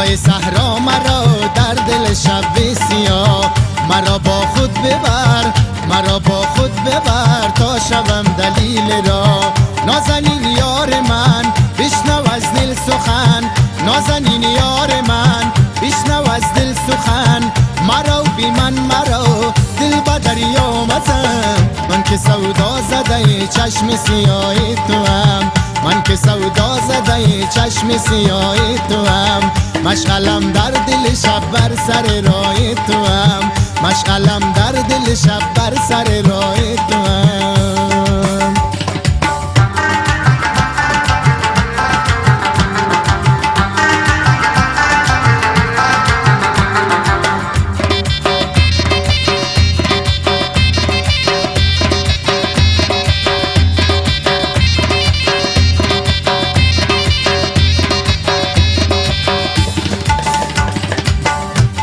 راه صحرا مرا در دل شب سیاه، مرا با خود ببر، مرا با خود ببر تا شوم دلیل را. نازنین یار من بشنو از دل سخن، نازنین یار من بشنو از دل سخن. مرا بی مرا دل به دریا مزن، من که سودا زده چشم سیاه تو هم، من که سودا زده چشم سیاه تو هم. مشغلم در دل شب بر سر راه تو هم، مشغلم در دل شب بر سر راه تو هم.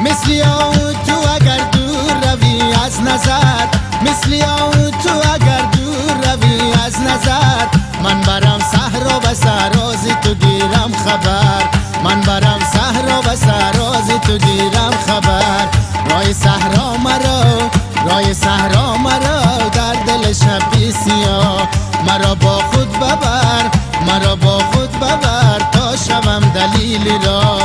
مثلی تو اگر دور روی از نظر، مثلی تو اگر دور روی از نظر. من برم صحرا و سراز تو گیرم خبر، من برم صحرا و سراز تو گیرم خبر. راه صحرا مرا، راه صحرا مرا در دل شب سیاه. مرا با خود ببر، مرا با خود ببر تا شوم دلیل را.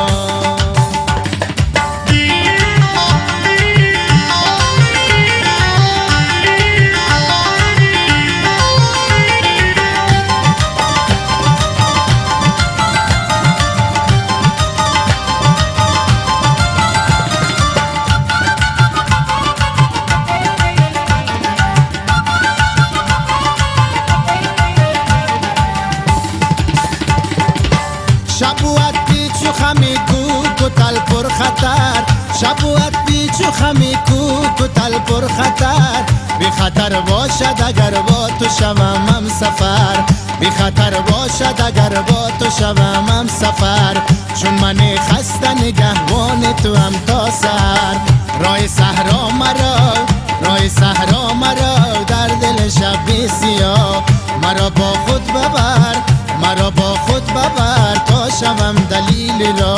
شبوت پیچ و خمی کوک و تل پر خطر، شبوت پیچ و خمی کوک و تل پر خطر. بی خطر باشد اگر با تو شوم هم سفر، بی خطر باشد اگر با تو شوم هم سفر. چون من خسته نگهبان تو هم تا سر. راه صحرا مرا، راه صحرا مرا در دل شب سیاه. مرا با خود ببر، مرا با خود ببر تا شوم دلیل را.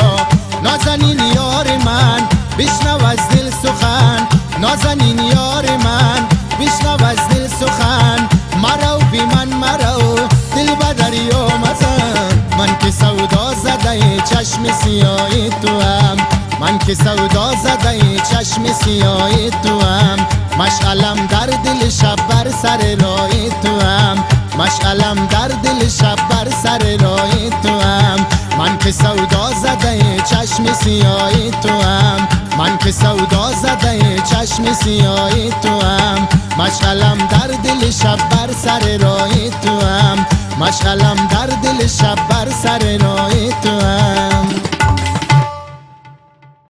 نازنین یار من بشنو از دل سخن، نازنین یار من بشنو از دل سخن. مرا بی مرا دل به دریا مزن، من که سودا زده چشم سیاه تو هم، من که سودا زده چشم سیاه تو هم. مشغلم در دل شب بر سر راه تو هم، مشغلم در دل شب بر سر راه تو هم. من که سودا زده چشم سیاه تو هم، من که سودا زده چشم سیاه تو هم. مشغلم در دل شب بر سر راه تو هم، مشغلم در دل شب بر سر راه تو هم.